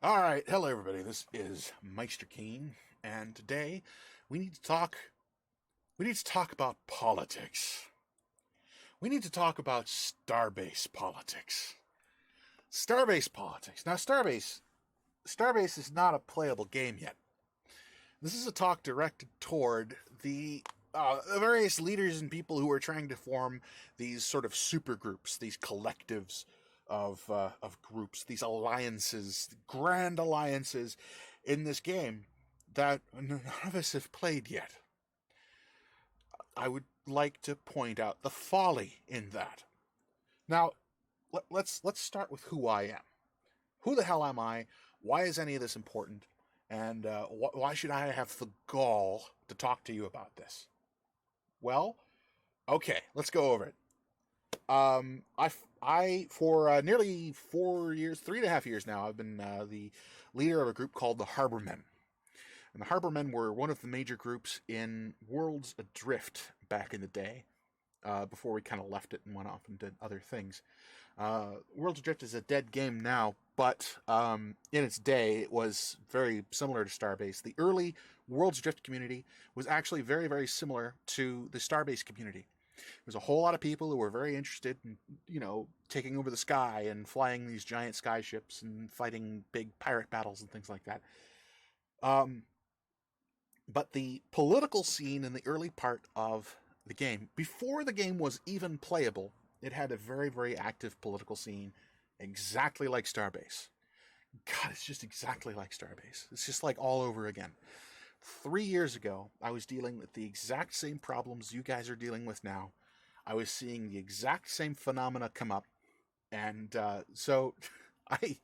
All right, hello everybody. This is Meister Keen, and today we need to talk. We need to talk about politics. We need to talk about Starbase politics. Starbase politics. Now, Starbase is not a playable game yet. This is a talk directed toward the various leaders and people who are trying to form these sort of super groups, these collectives of groups, these alliances, grand alliances in this game that none of us have played yet. I would like to point out the folly in that. Now, let's start with who I am. Who the hell am I? Why is any of this important? And why should I have the gall to talk to you about this? Well, okay, let's go over it. For nearly 4 years, 3.5 years now, I've been the leader of a group called the Harbormen. And the Harbormen were one of the major groups in Worlds Adrift back in the day, before we kind of left it and went off and did other things. Worlds Adrift is a dead game now, but in its day, it was very similar to Starbase. The early Worlds Adrift community was actually very, very similar to the Starbase community. There's a whole lot of people who were very interested in, taking over the sky and flying these giant skyships and fighting big pirate battles and things like that. But the political scene in the early part of the game, before the game was even playable, it had a very, very active political scene, exactly like Starbase. God, it's just exactly like Starbase. It's just like all over again. 3 years ago, I was dealing with the exact same problems you guys are dealing with now. I was seeing the exact same phenomena come up, and so I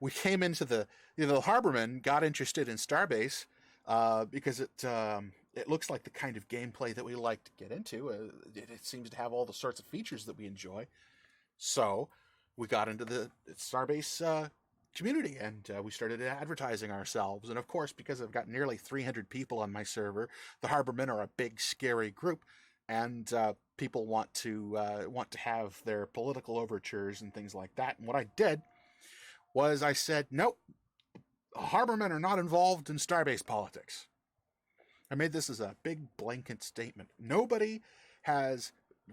we came into the Harbormen got interested in Starbase because it looks like the kind of gameplay that we like to get into. It seems to have all the sorts of features that we enjoy. So we got into the Starbase community, and we started advertising ourselves. And of course, because I've got nearly 300 people on my server, the Harbormen are a big, scary group, and people want to have their political overtures and things like that. And what I did was I said, nope, Harbormen are not involved in Starbase politics. I made this as a big blanket statement. Nobody has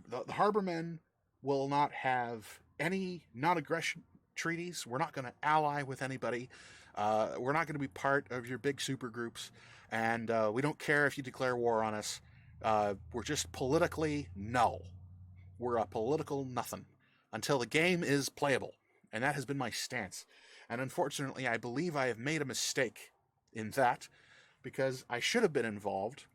the Harbormen will not have any non-aggression treaties. We're not going to ally with anybody. We're not going to be part of your big super groups, and we don't care if you declare war on us. We're just politically null. We're a political nothing until the game is playable, and that has been my stance. And unfortunately, I believe I have made a mistake in that because I should have been involved.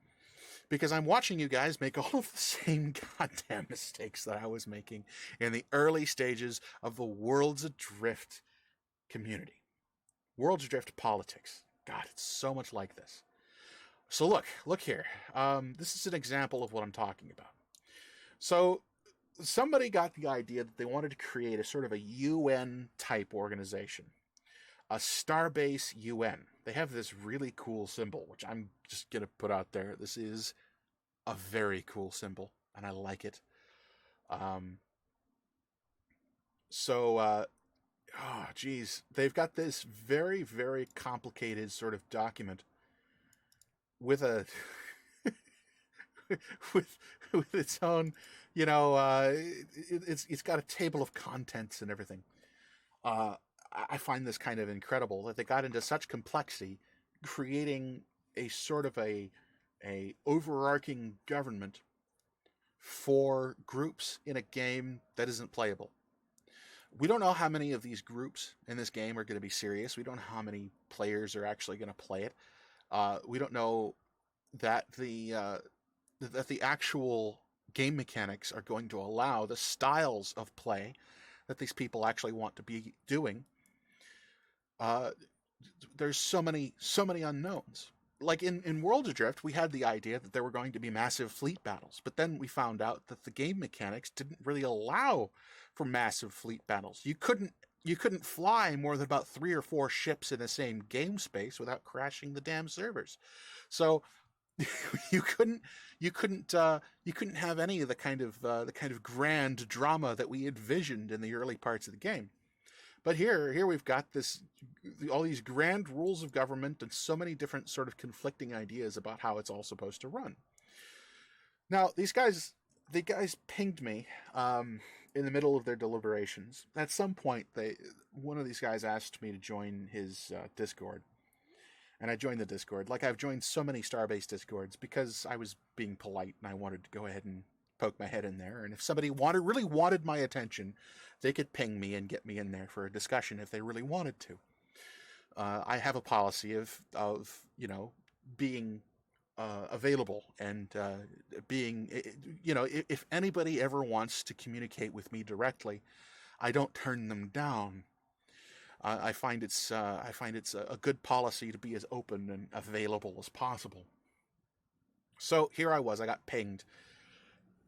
Because I'm watching you guys make all of the same goddamn mistakes that I was making in the early stages of the Worlds Adrift community. Worlds Adrift politics. God, it's so much like this. So look here. This is an example of what I'm talking about. So somebody got the idea that they wanted to create a sort of a UN type organization. A Starbase UN. They have this really cool symbol, which I'm just going to put out there. This is a very cool symbol, and I like it. Oh, geez. They've got this very, very complicated sort of document with a with its own, it's got a table of contents and everything. I find this kind of incredible that they got into such complexity, creating a sort of a overarching government for groups in a game that isn't playable. We don't know how many of these groups in this game are going to be serious. We don't know how many players are actually going to play it. We don't know that the actual game mechanics are going to allow the styles of play that these people actually want to be doing. There's so many unknowns. Like in World Adrift, we had the idea that there were going to be massive fleet battles, but then we found out that the game mechanics didn't really allow for massive fleet battles. You couldn't fly more than about 3 or 4 ships in the same game space without crashing the damn servers. So you couldn't have any of the kind of grand drama that we envisioned in the early parts of the game. But here we've got this, all these grand rules of government and so many different sort of conflicting ideas about how it's all supposed to run. Now the guys pinged me in the middle of their deliberations. At some point, one of these guys asked me to join his Discord, and I joined the Discord. Like I've joined so many Starbase Discords because I was being polite and I wanted to go ahead and poke my head in there. And if somebody really wanted my attention, they could ping me and get me in there for a discussion if they really wanted to. I have a policy of being available and being, if anybody ever wants to communicate with me directly, I don't turn them down. I find it's a good policy to be as open and available as possible. So here I was, I got pinged,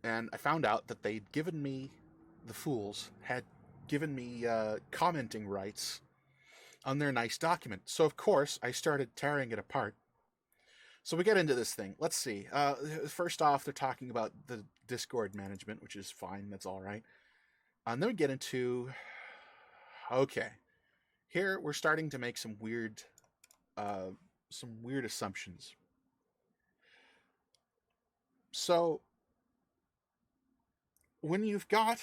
and I found out that they'd given me, the fools had given me commenting rights on their nice document. So of course I started tearing it apart. So we get into this thing. Let's see. First off, they're talking about the Discord management, which is fine. That's all right. And then we get into, okay, here we're starting to make some weird assumptions. So when you've got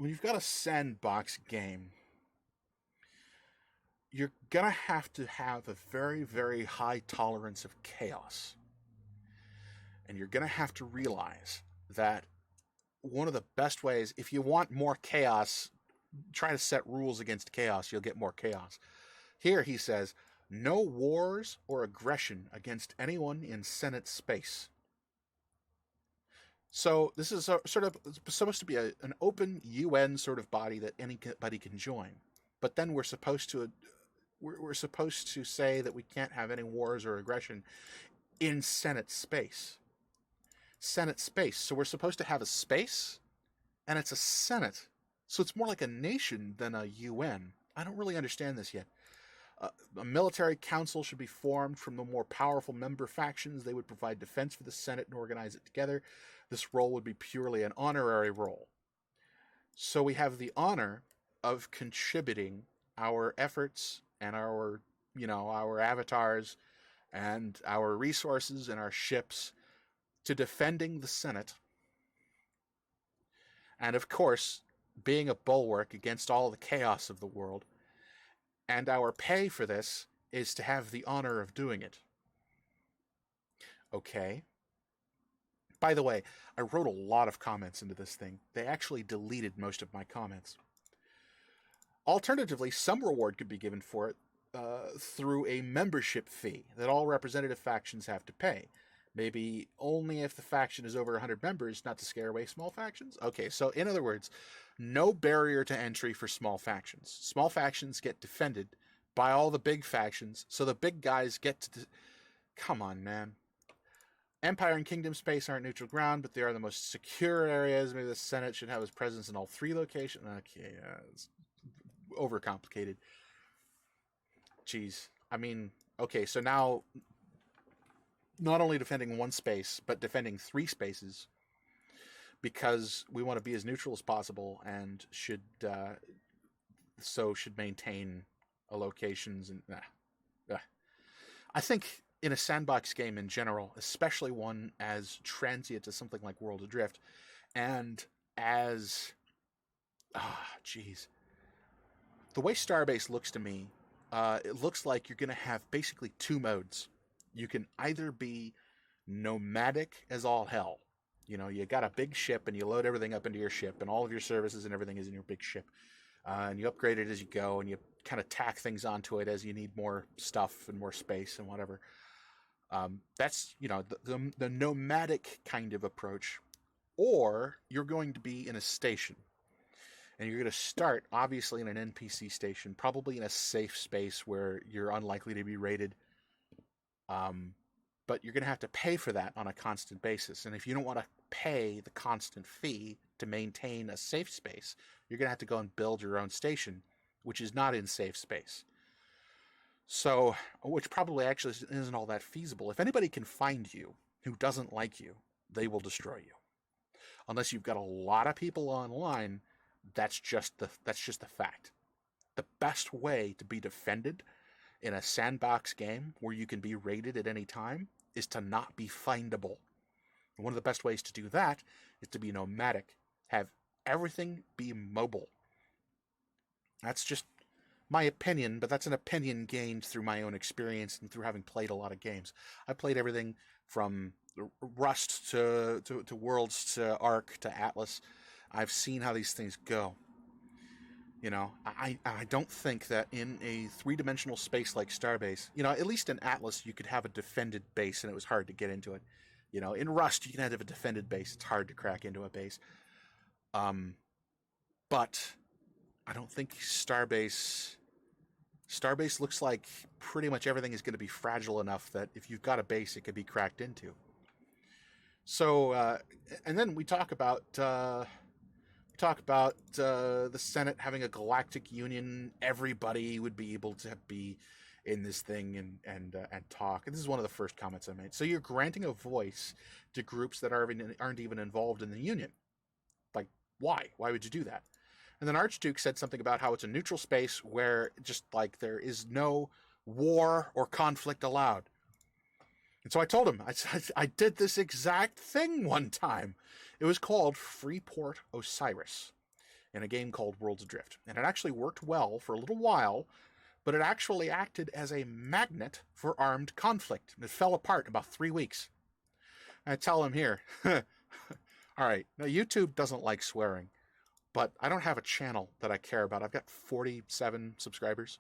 a sandbox game, you're gonna have to have a very, very high tolerance of chaos. And you're gonna have to realize that one of the best ways, if you want more chaos, try to set rules against chaos, you'll get more chaos. Here he says, no wars or aggression against anyone in Senate space. So this is sort of supposed to be an open UN sort of body that anybody can join. But then we're supposed to say that we can't have any wars or aggression in Senate space. Senate space. So we're supposed to have a space, and it's a Senate. So it's more like a nation than a UN. I don't really understand this yet. A military council should be formed from the more powerful member factions. They would provide defense for the Senate and organize it together. This role would be purely an honorary role. So we have the honor of contributing our efforts and our avatars and our resources and our ships to defending the Senate. And of course, being a bulwark against all the chaos of the world. And our pay for this is to have the honor of doing it. Okay. By the way, I wrote a lot of comments into this thing. They actually deleted most of my comments. Alternatively, some reward could be given for it through a membership fee that all representative factions have to pay. Maybe only if the faction is over 100 members, not to scare away small factions. Okay, so in other words, no barrier to entry for small factions. Small factions get defended by all the big factions, so the big guys get to... Come on, man. Empire and Kingdom space aren't neutral ground, but they are the most secure areas. Maybe the Senate should have its presence in all 3 locations. Okay, it's overcomplicated. Jeez. I mean, okay, so now not only defending 1 space, but defending 3 spaces, because we want to be as neutral as possible and should maintain locations. And I think in a sandbox game in general, especially one as transient as something like World Adrift, and as the way Starbase looks to me, it looks like you're going to have basically 2 modes. You can either be nomadic as all hell. You know, you got a big ship and you load everything up into your ship and all of your services and everything is in your big ship. And you upgrade it as you go and you kind of tack things onto it as you need more stuff and more space and whatever. That's, the nomadic kind of approach. Or you're going to be in a station. And you're going to start, obviously, in an NPC station, probably in a safe space where you're unlikely to be raided. But you're going to have to pay for that on a constant basis. And if you don't want to pay the constant fee to maintain a safe space, you're going to have to go and build your own station, which is not in safe space. So, which probably actually isn't all that feasible. If anybody can find you who doesn't like you, they will destroy you. Unless you've got a lot of people online, that's just the fact. The best way to be defended in a sandbox game where you can be raided at any time is to not be findable. And one of the best ways to do that is to be nomadic, have everything be mobile. That's just my opinion, but that's an opinion gained through my own experience and through having played a lot of games. I played everything from Rust to Worlds to Ark to Atlas. I've seen how these things go. I don't think that in a three-dimensional space like Starbase, at least in Atlas, you could have a defended base and it was hard to get into it. In Rust, you can have a defended base. It's hard to crack into a base. But I don't think Starbase looks like pretty much everything is going to be fragile enough that if you've got a base, it could be cracked into. So, and then we talk about the Senate having a galactic union. Everybody would be able to be in this thing and talk. And this is one of the first comments I made. So you're granting a voice to groups that aren't even involved in the union. Like, why? Why would you do that? And then Archduke said something about how it's a neutral space where just like there is no war or conflict allowed. And so I told him, I did this exact thing one time. It was called Freeport Osiris in a game called Worlds Adrift. And it actually worked well for a little while, but it actually acted as a magnet for armed conflict. And it fell apart in about 3 weeks. And I tell him here, all right, now YouTube doesn't like swearing, but I don't have a channel that I care about. I've got 47 subscribers.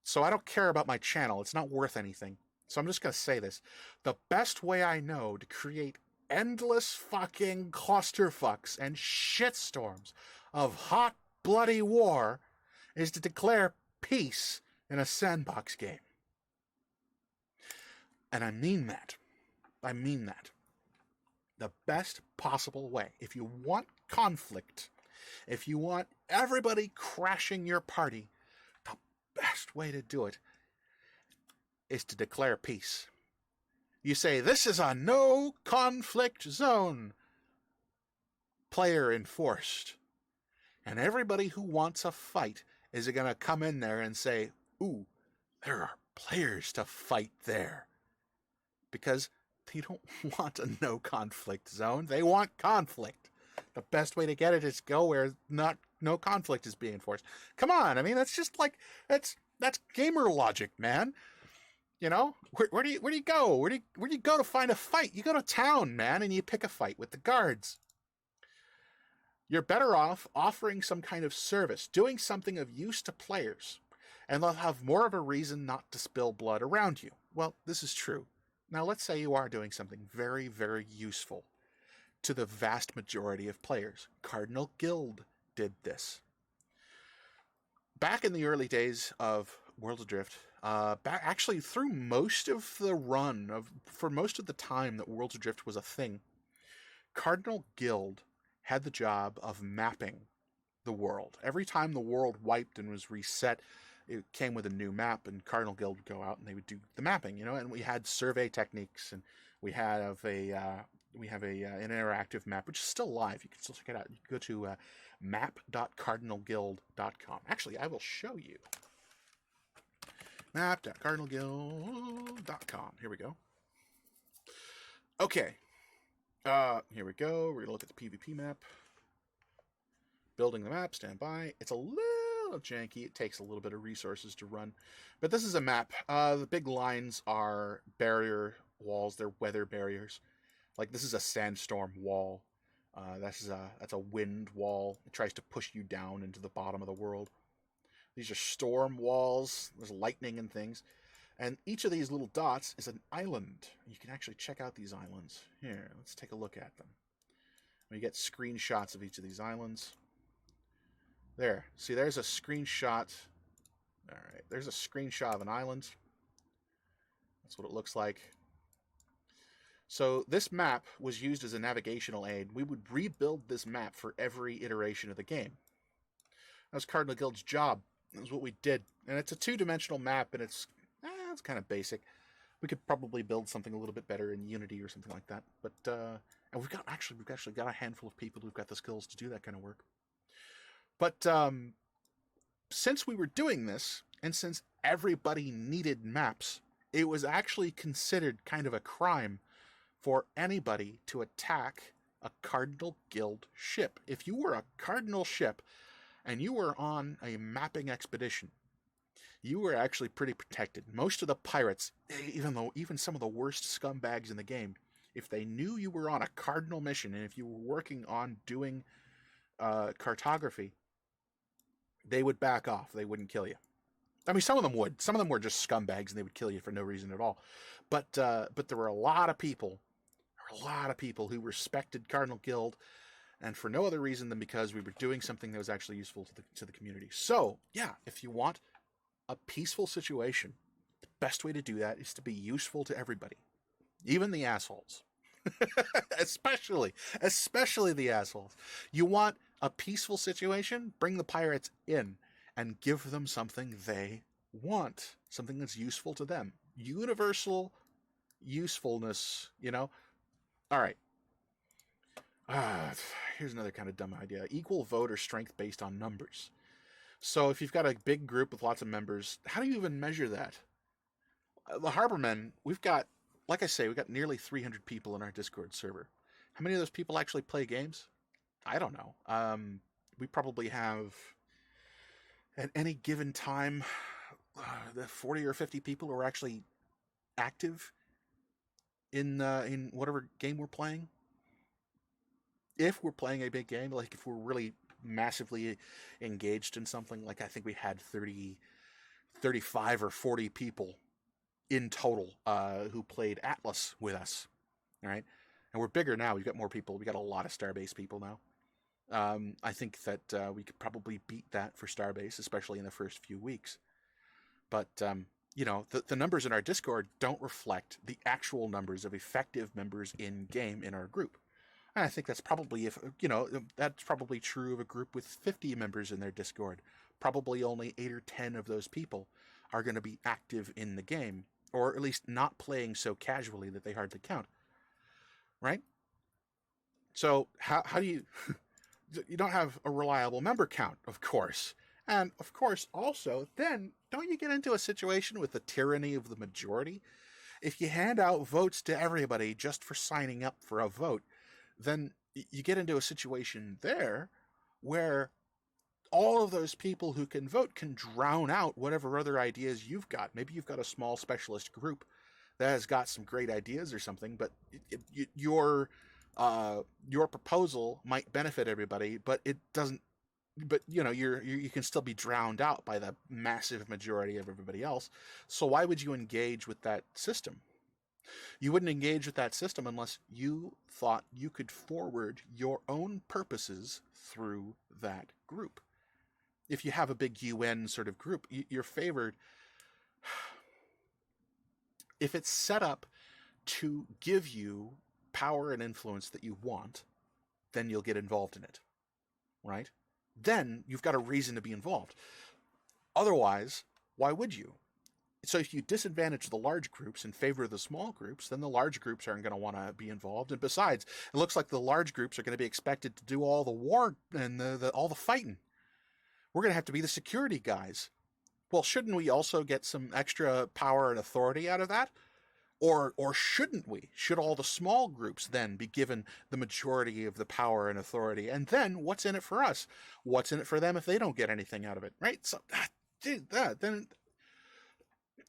So I don't care about my channel. It's not worth anything. So I'm just going to say this. The best way I know to create endless fucking clusterfucks and shitstorms of hot, bloody war is to declare peace in a sandbox game. And I mean that. I mean that. The best possible way. If you want conflict, if you want everybody crashing your party, the best way to do it is to declare peace. You say, this is a no conflict zone. Player enforced. And everybody who wants a fight is going to come in there and say, ooh, there are players to fight there. Because they don't want a no conflict zone. They want conflict. The best way to get it is go where no conflict is being enforced. Come on, I mean, that's just like, that's gamer logic, man. Where do you go? Where do you go to find a fight? You go to town, man, and you pick a fight with the guards. You're better off offering some kind of service, doing something of use to players, and they'll have more of a reason not to spill blood around you. Well, this is true. Now, let's say you are doing something very, very useful to the vast majority of players. Cardinal Guild did this. Back in the early days of Worlds Adrift, actually through most of the run for most of the time that Worlds Adrift was a thing, Cardinal Guild had the job of mapping the world. Every time the world wiped and was reset, it came with a new map, and Cardinal Guild would go out and they would do the mapping, and we had survey techniques, and we have an interactive map, which is still live. You can still check it out. You can go to map.cardinalguild.com. Actually, I will show you. Map.cardinalguild.com. Here we go. Okay. Here we go. We're going to look at the PvP map. Building the map. Stand by. It's a little janky. It takes a little bit of resources to run. But this is a map. The big lines are barrier walls. They're weather barriers. Like, this is a sandstorm wall. That's a wind wall. It tries to push you down into the bottom of the world. These are storm walls. There's lightning and things. And each of these little dots is an island. You can actually check out these islands. Here, let's take a look at them. We get screenshots of each of these islands. There. See, there's a screenshot. All right, there's a screenshot of an island. That's what it looks like. So this map was used as a navigational aid. We would rebuild this map for every iteration of the game. That was Cardinal Guild's job. That was what we did. And it's a two-dimensional map, and it's kind of basic. We could probably build something a little bit better in Unity or something like that. But and we've actually got a handful of people who've got the skills to do that kind of work. But since we were doing this, and since everybody needed maps, it was actually considered kind of a crime for anybody to attack a Cardinal Guild ship. If you were a Cardinal ship and you were on a mapping expedition, you were actually pretty protected. Most of the pirates, even some of the worst scumbags in the game, if they knew you were on a Cardinal mission and if you were working on doing cartography, they would back off. They wouldn't kill you. I mean, some of them would. Some of them were just scumbags, and they would kill you for no reason at all. But there were a lot of people, who respected Cardinal Guild, and for no other reason than because we were doing something that was actually useful to the community. So, yeah, if you want a peaceful situation, the best way to do that is to be useful to everybody, even the assholes. especially the assholes. You want a peaceful situation? Bring the pirates in and give them something they want, something that's useful to them. Universal usefulness, All right. Here's another kind of dumb idea. Equal vote or strength based on numbers. So if you've got a big group with lots of members, how do you even measure that? The Harbormen, like I say, we've got nearly 300 people in our Discord server. How many of those people actually play games? I don't know. We probably have, at any given time, the 40 or 50 people who are actually active in whatever game we're playing. If we're playing a big game, like if we're really massively engaged in something, like I think we had 35 or 40 people in total who played Atlas with us, all right? And we're bigger now. We've got more people. We got a lot of Starbase people now. I think that we could probably beat that for Starbase, especially in the first few weeks. But, the numbers in our Discord don't reflect the actual numbers of effective members in-game in our group. And I think that's probably, that's probably true of a group with 50 members in their Discord. Probably only 8 or 10 of those people are going to be active in the game, or at least not playing so casually that they hardly count. Right? So how do you... You don't have a reliable member count, of course. And, of course, also, then, don't you get into a situation with the tyranny of the majority? If you hand out votes to everybody just for signing up for a vote, then you get into a situation there where all of those people who can vote can drown out whatever other ideas you've got. Maybe you've got a small specialist group that has got some great ideas or something, but your proposal might benefit everybody, but it doesn't. But you can still be drowned out by the massive majority of everybody else. So why would you engage with that system? You wouldn't engage with that system unless you thought you could forward your own purposes through that group. If you have a big UN sort of group, you're favored. If it's set up to give you power and influence that you want, then you'll get involved in it, right? Then you've got a reason to be involved. Otherwise, why would you? So if you disadvantage the large groups in favor of the small groups, then the large groups aren't going to want to be involved. And besides, it looks like the large groups are going to be expected to do all the war and all the fighting. We're going to have to be the security guys. Well, shouldn't we also get some extra power and authority out of that? Or shouldn't we? Should all the small groups then be given the majority of the power and authority? And then what's in it for us? What's in it for them if they don't get anything out of it, right? So,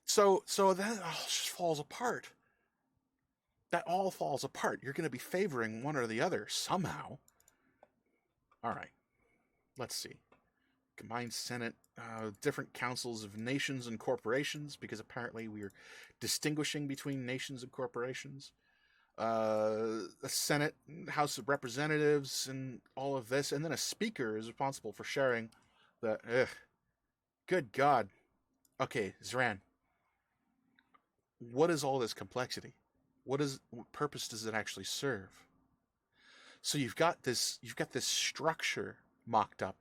So then it all just falls apart. That all falls apart. You're going to be favoring one or the other somehow. All right. Let's see. Combined Senate, different councils of nations and corporations, because apparently we are distinguishing between nations and corporations. A Senate, House of Representatives, and all of this. And then a speaker is responsible for sharing the... Good God. Okay, Zran. What is all this complexity? What purpose does it actually serve? So you've got this structure mocked up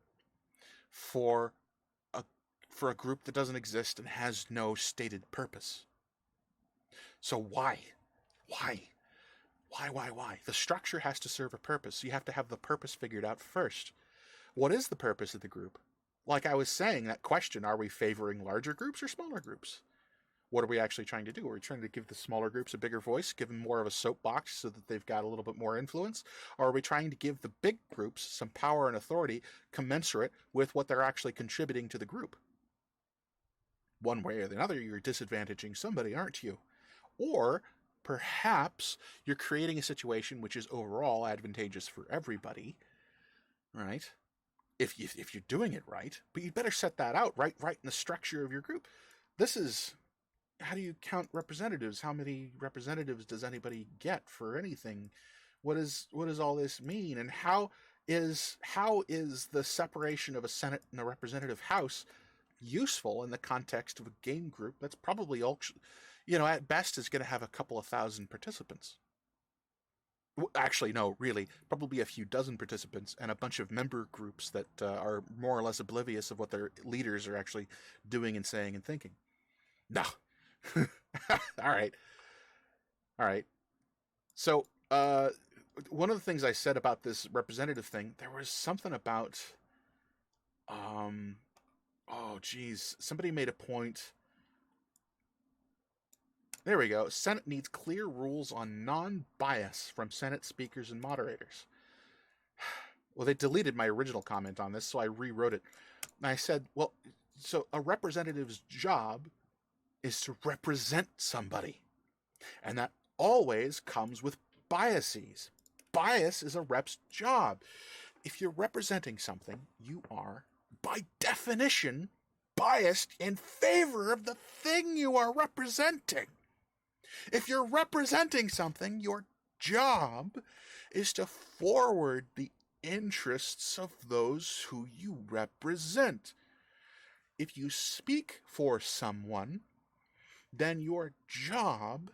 for a group that doesn't exist and has no stated purpose. So why? The structure has to serve a purpose. You have to have the purpose figured out first. What is the purpose of the group? like I was saying, that question, are we favoring larger groups or smaller groups? What are we actually trying to do? Are we trying to give the smaller groups a bigger voice, give them more of a soapbox so that they've got a little bit more influence? Or are we trying to give the big groups some power and authority commensurate with what they're actually contributing to the group? One way or the other, you're disadvantaging somebody, aren't you? Or perhaps you're creating a situation which is overall advantageous for everybody, right? If you're doing it right, but you better set that out right in the structure of your group. This is, how do you count representatives? How many representatives does anybody get for anything? What does all this mean? And how is the separation of a Senate and a representative house useful in the context of a game group that's probably, at best is going to have a couple of thousand participants? Actually, no, really, probably a few dozen participants and a bunch of member groups that are more or less oblivious of what their leaders are actually doing and saying and thinking. No. All right. All right. So, one of the things I said about this representative thing, there was something about, oh, geez, somebody made a point. There we go. Senate needs clear rules on non-bias from Senate speakers and moderators. Well, they deleted my original comment on this, so I rewrote it. And I said, well, so a representative's job is to represent somebody. And that always comes with biases. Bias is a rep's job. If you're representing something, you are, by definition, biased in favor of the thing you are representing. If you're representing something, your job is to forward the interests of those who you represent. If you speak for someone, then your job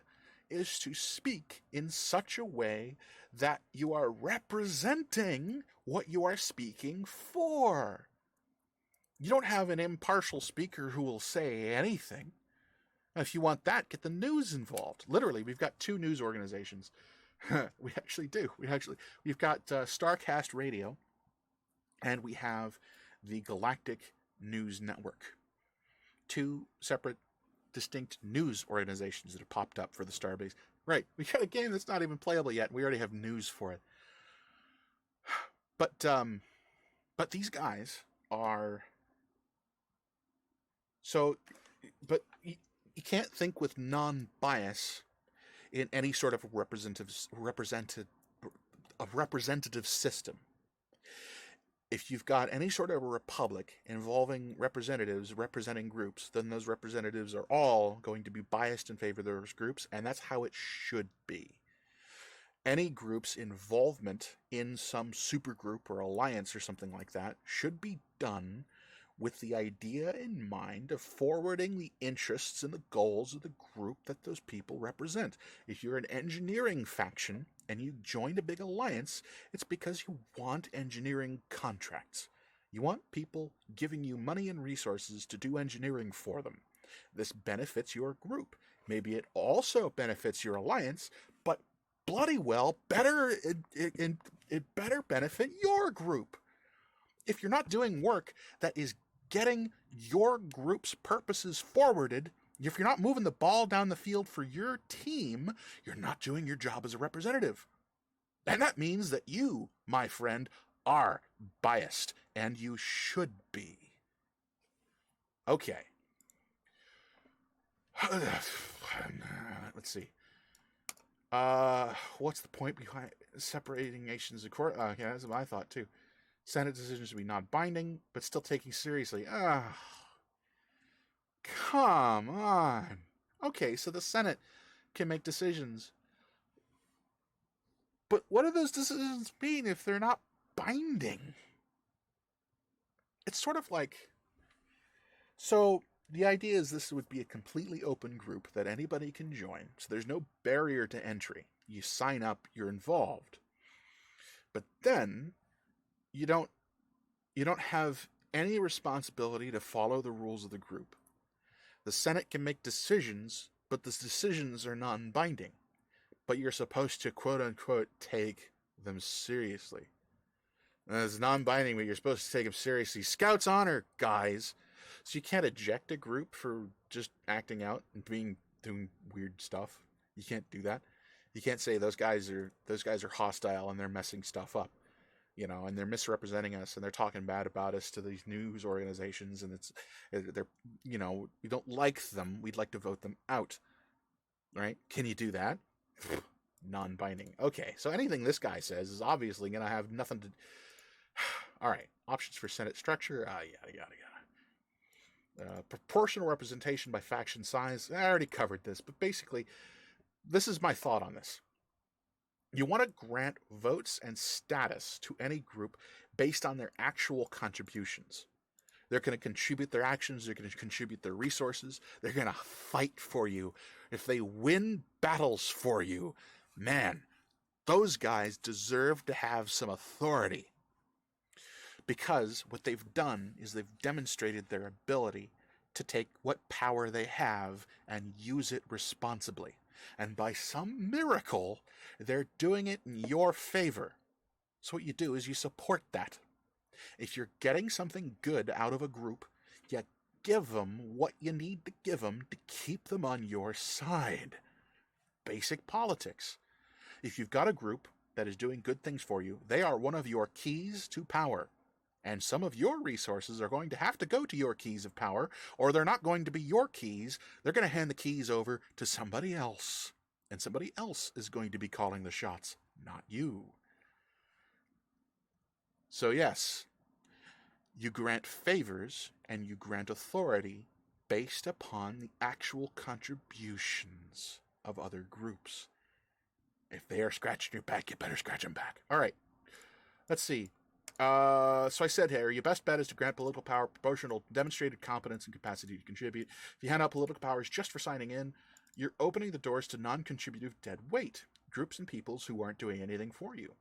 is to speak in such a way that you are representing what you are speaking for. You don't have an impartial speaker who will say anything. If you want that, get the news involved. Literally, we've got two news organizations. We actually do. We've got Starcast Radio, and we have the Galactic News Network. Two separate, distinct news organizations that have popped up for the Starbase. Right, we got a game that's not even playable yet, and we already have news for it. But these guys are... So, but you can't think with non-bias in any sort of representative system. If you've got any sort of a republic involving representatives representing groups, then those representatives are all going to be biased in favor of those groups, and that's how it should be. Any group's involvement in some supergroup or alliance or something like that should be done with the idea in mind of forwarding the interests and the goals of the group that those people represent. If you're an engineering faction and you joined a big alliance, it's because you want engineering contracts. You want people giving you money and resources to do engineering for them. This benefits your group. Maybe it also benefits your alliance, but bloody well, it better benefit your group. If you're not doing work that is getting your group's purposes forwarded, if you're not moving the ball down the field for your team, you're not doing your job as a representative. And that means that you, my friend, are biased, and you should be. Okay. Let's see. What's the point behind separating nations of court? Yeah, that's what I thought too. Senate decisions should be non-binding, but still taken seriously. Come on. Okay, so the Senate can make decisions. But what do those decisions mean if they're not binding? It's sort of like... So, the idea is this would be a completely open group that anybody can join, so there's no barrier to entry. You sign up, you're involved. But then... You don't have any responsibility to follow the rules of the group. The Senate can make decisions, but the decisions are non-binding. But you're supposed to, quote-unquote, take them seriously. It's non-binding, but you're supposed to take them seriously. Scouts honor, guys. So you can't eject a group for just acting out and doing weird stuff. You can't do that. You can't say those guys are hostile and they're messing stuff up, and they're misrepresenting us and they're talking bad about us to these news organizations, and they're we don't like them. We'd like to vote them out. Right? Can you do that? Non-binding. Okay, so anything this guy says is obviously going to have nothing to. All right, options for Senate structure. Yada yada yada. Proportional representation by faction size. I already covered this, but basically, this is my thought on this. You want to grant votes and status to any group based on their actual contributions. They're going to contribute their actions, they're going to contribute their resources, they're going to fight for you. If they win battles for you, man, those guys deserve to have some authority. Because what they've done is they've demonstrated their ability to take what power they have and use it responsibly. And by some miracle, they're doing it in your favor. So what you do is you support that. If you're getting something good out of a group, you give them what you need to give them to keep them on your side. Basic politics. If you've got a group that is doing good things for you, they are one of your keys to power. And some of your resources are going to have to go to your keys of power, or they're not going to be your keys. They're going to hand the keys over to somebody else. And somebody else is going to be calling the shots, not you. So yes, you grant favors and you grant authority based upon the actual contributions of other groups. If they are scratching your back, you better scratch them back. All right, let's see. So I said here, your best bet is to grant political power proportional to demonstrated competence and capacity to contribute. If you hand out political powers just for signing in, you're opening the doors to non-contributive dead weight, groups and peoples who aren't doing anything for you.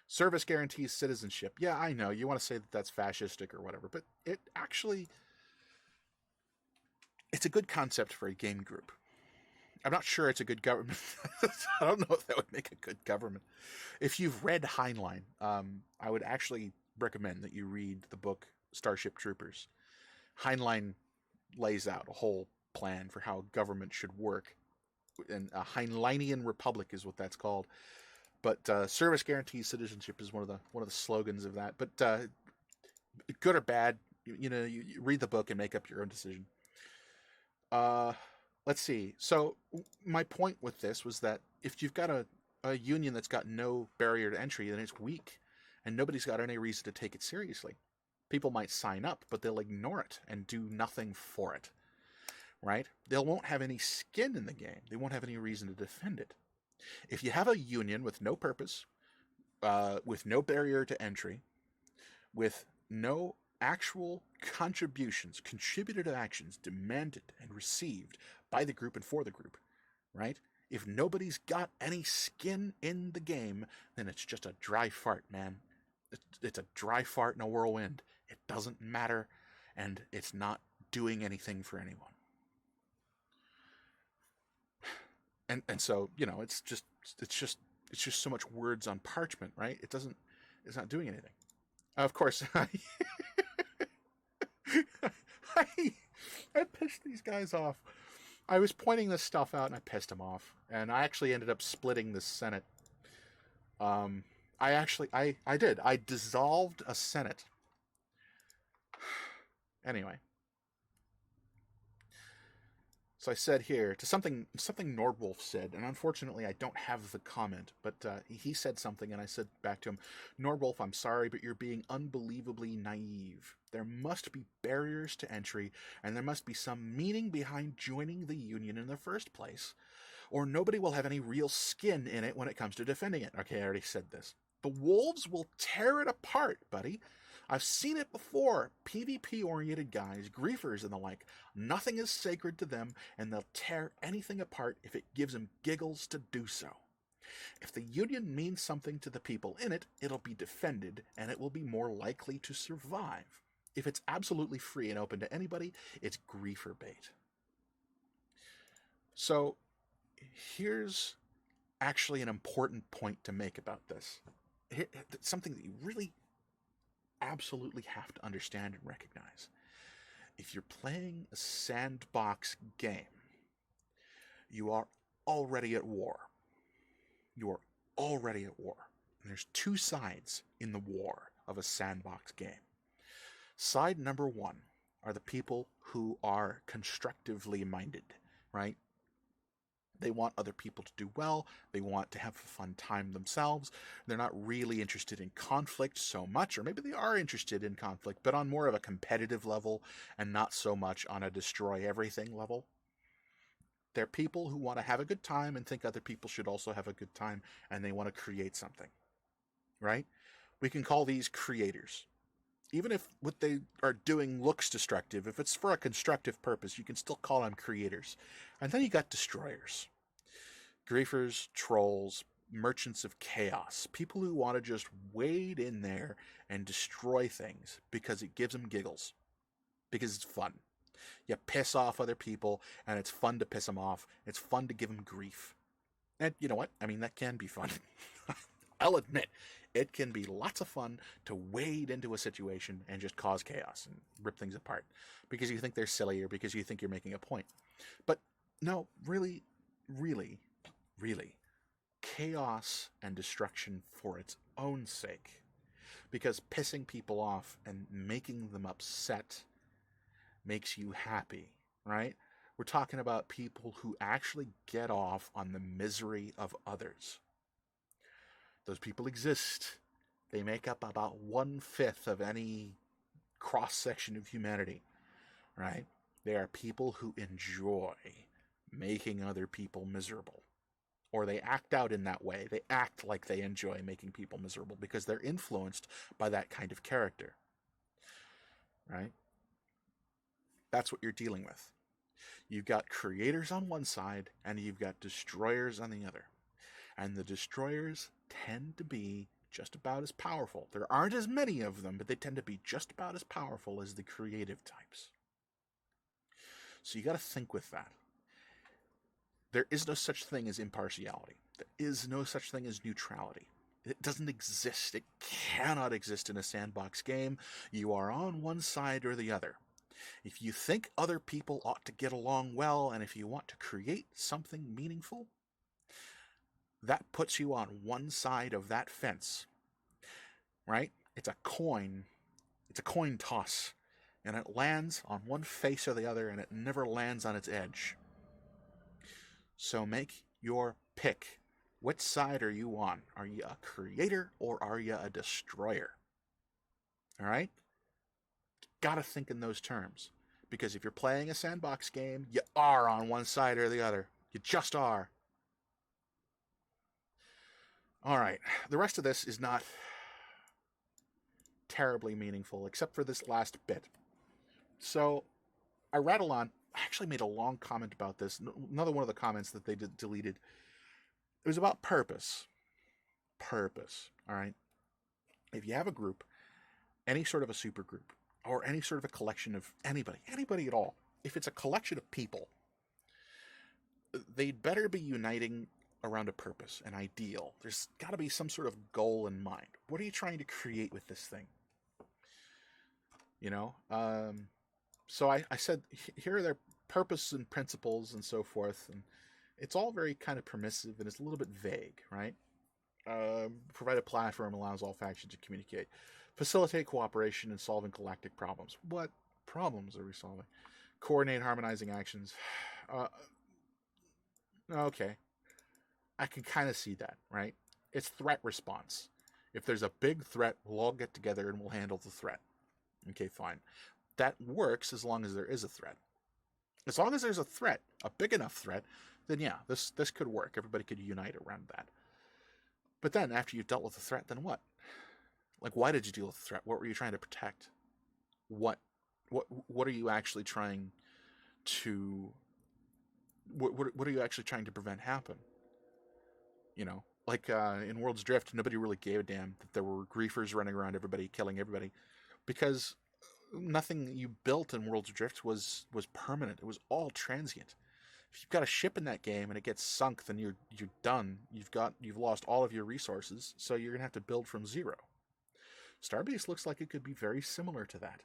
Service guarantees citizenship. Yeah, I know, you want to say that that's fascistic or whatever, but it's a good concept for a game group. I'm not sure it's a good government. I don't know if that would make a good government. If you've read Heinlein, I would actually recommend that you read the book Starship Troopers. Heinlein lays out a whole plan for how government should work, and a Heinleinian republic is what that's called. But service guarantees citizenship is one of the slogans of that. But good or bad, you read the book and make up your own decision. Let's see. So my point with this was that if you've got a union that's got no barrier to entry, then it's weak, and nobody's got any reason to take it seriously. People might sign up, but they'll ignore it and do nothing for it. Right? They won't have any skin in the game. They won't have any reason to defend it. If you have a union with no purpose, with no barrier to entry, with no actual contributions, contributed actions demanded and received by the group and for the group, right? If nobody's got any skin in the game, then it's just a dry fart, man. It's a dry fart in a whirlwind. It doesn't matter, and it's not doing anything for anyone. And so it's just so much words on parchment, right? It's not doing anything. Of course, I pissed these guys off. I was pointing this stuff out and I pissed them off, and I actually ended up splitting the Senate. I did. I dissolved a Senate. Anyway. So I said here to something Nordwolf said, and unfortunately I don't have the comment, but he said something, and I said back to him, Nordwolf, I'm sorry, but you're being unbelievably naive. There must be barriers to entry, and there must be some meaning behind joining the Union in the first place, or nobody will have any real skin in it when it comes to defending it. Okay, I already said this. The wolves will tear it apart, buddy. I've seen it before. PvP-oriented guys, griefers and the like, nothing is sacred to them, and they'll tear anything apart if it gives them giggles to do so. If the Union means something to the people in it, it'll be defended, and it will be more likely to survive. If it's absolutely free and open to anybody, it's griefer bait. So, here's actually an important point to make about this. Something that you really absolutely have to understand and recognize. If you're playing a sandbox game, you are already at war. You are already at war. And there's two sides in the war of a sandbox game. Side number one are the people who are constructively minded, right? They want other people to do well. They want to have a fun time themselves. They're not really interested in conflict so much, or maybe they are interested in conflict, but on more of a competitive level and not so much on a destroy everything level. They're people who want to have a good time and think other people should also have a good time, and they want to create something, right? We can call these creators. Even if what they are doing looks destructive, if it's for a constructive purpose, you can still call them creators. And then you got destroyers. Griefers, trolls, merchants of chaos, people who want to just wade in there and destroy things because it gives them giggles, because it's fun. You piss off other people, and it's fun to piss them off. It's fun to give them grief. And you know what? I mean, that can be fun. I'll admit, it can be lots of fun to wade into a situation and just cause chaos and rip things apart because you think they're silly or because you think you're making a point. But no, really, really, really, chaos and destruction for its own sake. Because pissing people off and making them upset makes you happy, right? We're talking about people who actually get off on the misery of others. Those people exist. They make up about 1/5 of any cross section of humanity, right? They are people who enjoy making other people miserable. Or they act out in that way. They act like they enjoy making people miserable because they're influenced by that kind of character, right? That's what you're dealing with. You've got creators on one side and you've got destroyers on the other. And the destroyers tend to be just about as powerful. There aren't as many of them, but they tend to be just about as powerful as the creative types. So you got to think with that. There is no such thing as impartiality. There is no such thing as neutrality. It doesn't exist. It cannot exist in a sandbox game. You are on one side or the other. If you think other people ought to get along well, and if you want to create something meaningful, that puts you on one side of that fence, right? It's a coin toss, and it lands on one face or the other, and it never lands on its edge. So make your pick. Which side are you on? Are you a creator or are you a destroyer? All right? Gotta think in those terms. Because if you're playing a sandbox game, you are on one side or the other. You just are. All right. The rest of this is not terribly meaningful, except for this last bit. So I rattle on. I actually made a long comment about this. Another one of the comments that they deleted. It was about purpose. Purpose. All right. If you have a group, any sort of a super group, or any sort of a collection of anybody at all, if it's a collection of people, they'd better be uniting around a purpose, an ideal. There's got to be some sort of goal in mind. What are you trying to create with this thing? You know? So I said, here are their purpose and principles and so forth, and it's all very kind of permissive and it's a little bit vague, right? Provide a platform allows all factions to communicate. Facilitate cooperation in solving galactic problems. What problems are we solving? Coordinate harmonizing actions. Okay. I can kind of see that, right? It's threat response. If there's a big threat, we'll all get together and we'll handle the threat. Okay, fine. That works as long as there is a threat. As long as there's a threat, a big enough threat, then yeah, this could work. Everybody could unite around that. But then after you've dealt with the threat, then what? Like, why did you deal with the threat? What were you trying to protect? What are you actually trying to what are you actually trying to prevent happen? You know, like in World's Drift, nobody really gave a damn that there were griefers running around everybody, killing everybody, because nothing you built in World's Drift was permanent. It was all transient. If you've got a ship in that game and it gets sunk, then you're done. You've lost all of your resources, so you're gonna have to build from zero. Starbase looks like it could be very similar to that.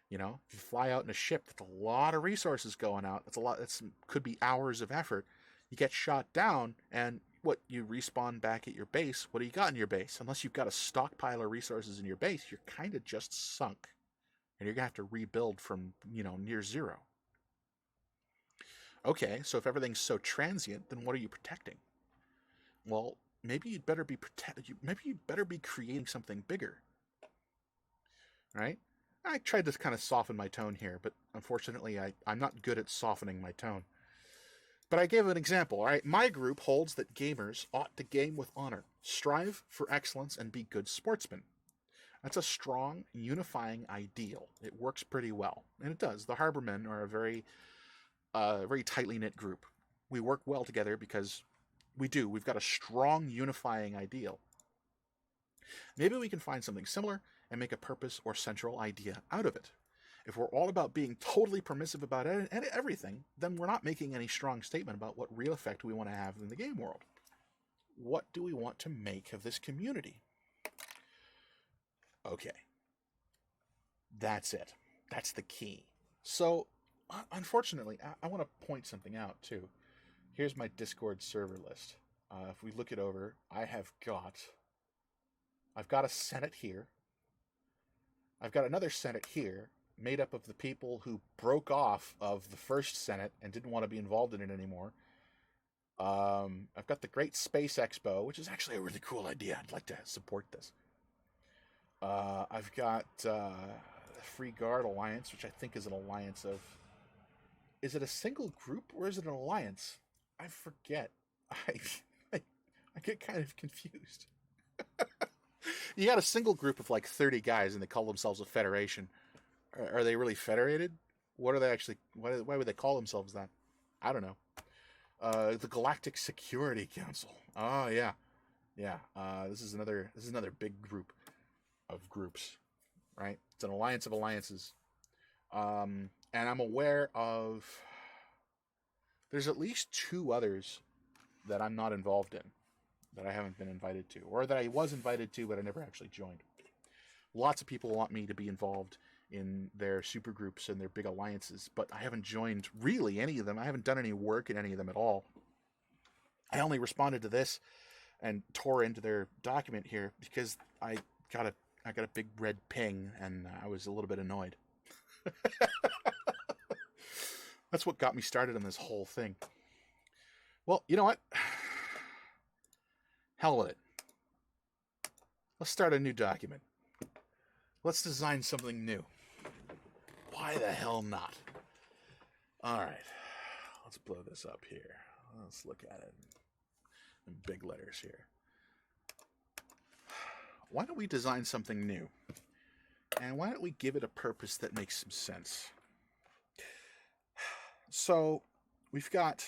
You know, if you fly out in a ship, that's a lot of resources going out. That's a lot. That's could be hours of effort. You get shot down, and what, you respawn back at your base. What do you got in your base? Unless you've got a stockpile of resources in your base, you're kind of just sunk, and you're gonna have to rebuild from, you know, near zero. Okay, so if everything's so transient, then what are you protecting? Well, maybe you'd better be maybe you'd better be creating something bigger, right? I tried to kind of soften my tone here, but unfortunately, I'm not good at softening my tone. But I gave an example, all right? My group holds that gamers ought to game with honor, strive for excellence, and be good sportsmen. That's a strong, unifying ideal. It works pretty well, and it does. The Harbormen are a very tightly knit group. We work well together because we do. We've got a strong, unifying ideal. Maybe we can find something similar and make a purpose or central idea out of it. If we're all about being totally permissive about everything, then we're not making any strong statement about what real effect we want to have in the game world. What do we want to make of this community? Okay. That's it. That's the key. So, unfortunately, I want to point something out, too. Here's my Discord server list. If we look it over, I've got a Senate here. I've got another Senate here, made up of the people who broke off of the first Senate and didn't want to be involved in it anymore. I've got the Great Space Expo, which is actually a really cool idea. I'd like to support this. I've got the Free Guard Alliance, which I think is an alliance of... Is it a single group or is it an alliance? I forget. I get kind of confused. You got a single group of like 30 guys and they call themselves a federation. Are they really federated? What are they actually... Why would they call themselves that? I don't know. The Galactic Security Council. Oh, yeah. Yeah. This is another big group of groups, right? It's an alliance of alliances. And I'm aware of... There's at least 2 others that I'm not involved in, that I haven't been invited to, or that I was invited to, but I never actually joined. Lots of people want me to be involved in their supergroups and their big alliances, but I haven't joined really any of them. I haven't done any work in any of them at all. I only responded to this and tore into their document here because I got a big red ping and I was a little bit annoyed. That's what got me started on this whole thing. Well, you know what? Hell with it. Let's start a new document. Let's design something new. Why the hell not? All right. Let's blow this up here. Let's look at it in big letters here. Why don't we design something new? And why don't we give it a purpose that makes some sense? So we've got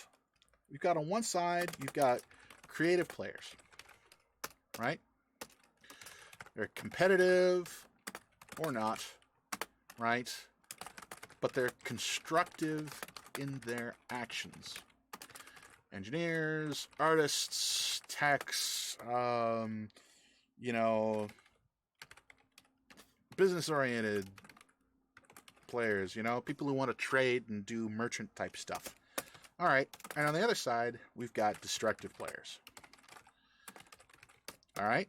on one side, you've got creative players, right? They're competitive or not, right? But they're constructive in their actions. Engineers, artists, techs, business-oriented players, people who want to trade and do merchant type stuff. All right, and on the other side, we've got destructive players. All right,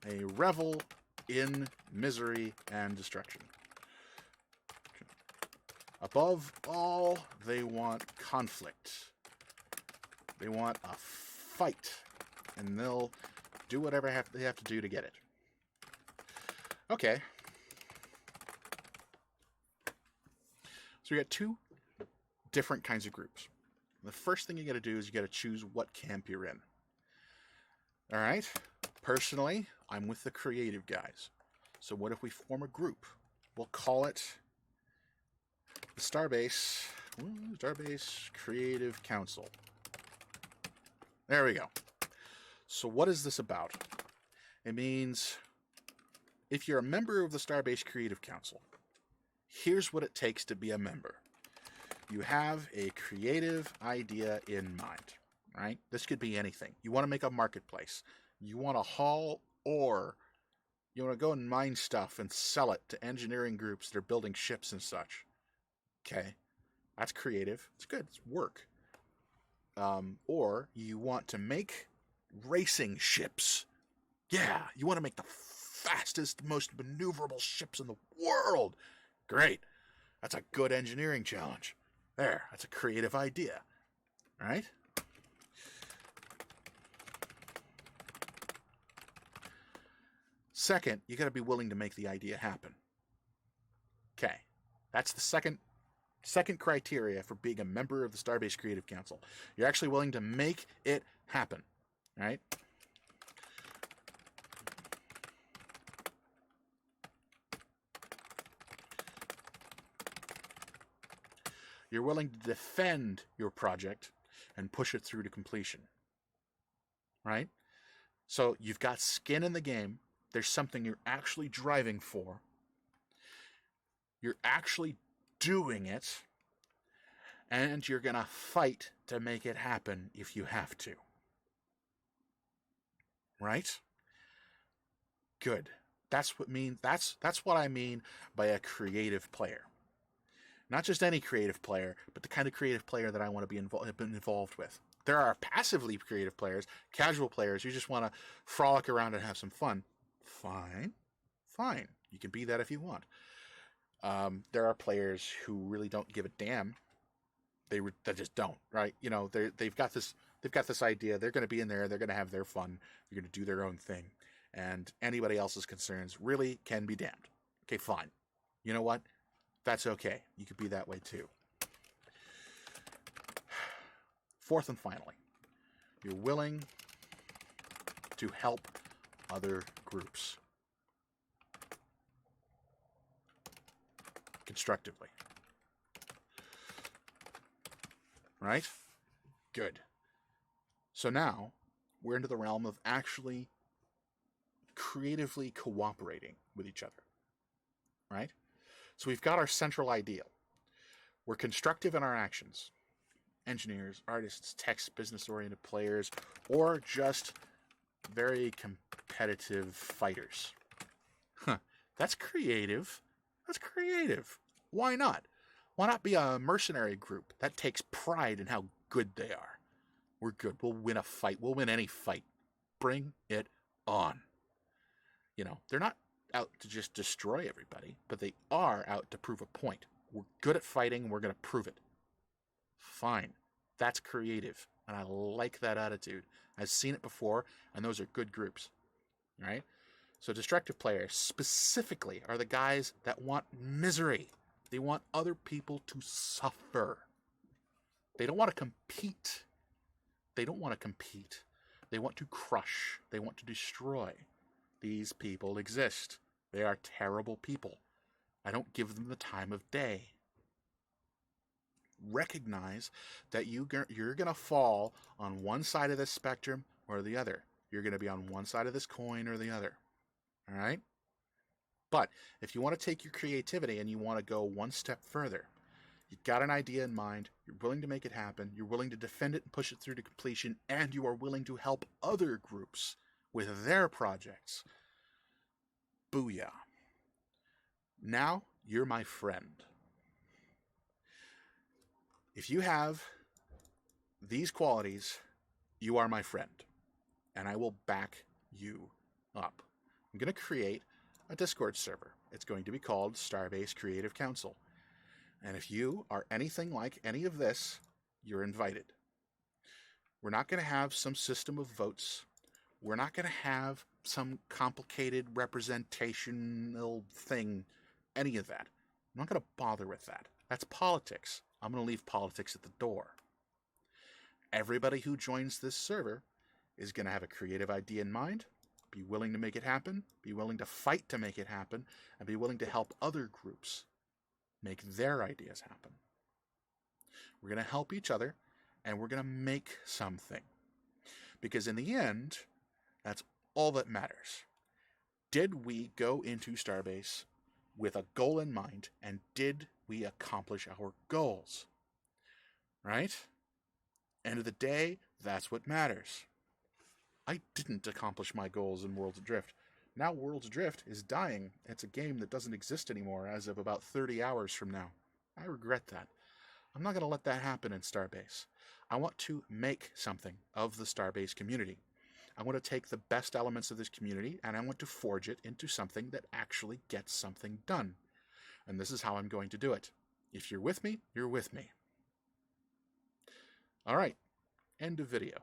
they revel in misery and destruction. Above all, they want conflict. They want a fight, and they'll do whatever they have to do to get it. Okay. So we got 2 different kinds of groups. The first thing you got to do is you got to choose what camp you're in. All right. Personally, I'm with the creative guys. So what if we form a group? We'll call it the Starbase Creative Council. There we go. So what is this about? It means if you're a member of the Starbase Creative Council, here's what it takes to be a member. You have a creative idea in mind, right? This could be anything. You want to make a marketplace. You want to haul ore You want to go and mine stuff and sell it to engineering groups that are building ships and such. Okay, that's creative. It's good. It's work. Or you want to make racing ships. Yeah, you want to make the fastest, most maneuverable ships in the world. Great. That's a good engineering challenge. There, that's a creative idea. Right? Second, you got to be willing to make the idea happen. Okay, that's the second criteria for being a member of the Starbase Creative Council. You're actually willing to make it happen, right? You're willing to defend your project and push it through to completion, right? So you've got skin in the game. There's something you're actually driving for. You're actually doing it, and you're going to fight to make it happen if you have to. Right? Good. That's what I mean by a creative player. Not just any creative player, but the kind of creative player that I want to be involved with. There are passively creative players, casual players who just want to frolic around and have some fun. Fine. You can be that if you want. There are players who really don't give a damn. They just don't, right? You know, they've got this idea. They're going to be in there. They're going to have their fun. They're going to do their own thing, and anybody else's concerns really can be damned. Okay, fine. You know what? That's okay. You could be that way too. Fourth and finally, you're willing to help other groups constructively. Right? Good. So now we're into the realm of actually creatively cooperating with each other. Right? So we've got our central ideal. We're constructive in our actions. Engineers, artists, techs, business-oriented players, or just very competitive fighters. Huh. That's creative. Why not? Why not be a mercenary group that takes pride in how good they are? We're good. We'll win a fight. We'll win any fight. Bring it on. You know, they're not out to just destroy everybody, but they are out to prove a point. We're good at fighting, and we're going to prove it. Fine. That's creative, and I like that attitude. I've seen it before, and those are good groups. Right? So destructive players specifically are the guys that want misery. They want other people to suffer. They don't want to compete. They want to crush. They want to destroy. These people exist. They are terrible people. I don't give them the time of day. Recognize that you're going to fall on one side of this spectrum or the other. You're going to be on one side of this coin or the other. All right? But if you want to take your creativity and you want to go one step further, you've got an idea in mind, you're willing to make it happen, you're willing to defend it and push it through to completion, and you are willing to help other groups with their projects. Booyah. Now you're my friend. If you have these qualities, you are my friend, and I will back you up. I'm going to create a Discord server. It's going to be called Starbase Creative Council. And if you are anything like any of this, you're invited. We're not going to have some system of votes. We're not going to have some complicated representational thing, any of that. I'm not going to bother with that. That's politics. I'm going to leave politics at the door. Everybody who joins this server is going to have a creative idea in mind, be willing to make it happen, be willing to fight to make it happen, and be willing to help other groups make their ideas happen. We're going to help each other, and we're going to make something. Because in the end, that's all that matters. Did we go into Starbase with a goal in mind, and did we accomplish our goals? Right? End of the day, that's what matters. I didn't accomplish my goals in Worlds Adrift, Now World's Drift is dying. It's a game that doesn't exist anymore as of about 30 hours from now. I regret that. I'm not going to let that happen in Starbase. I want to make something of the Starbase community. I want to take the best elements of this community and I want to forge it into something that actually gets something done. And this is how I'm going to do it. If you're with me, you're with me. All right, end of video.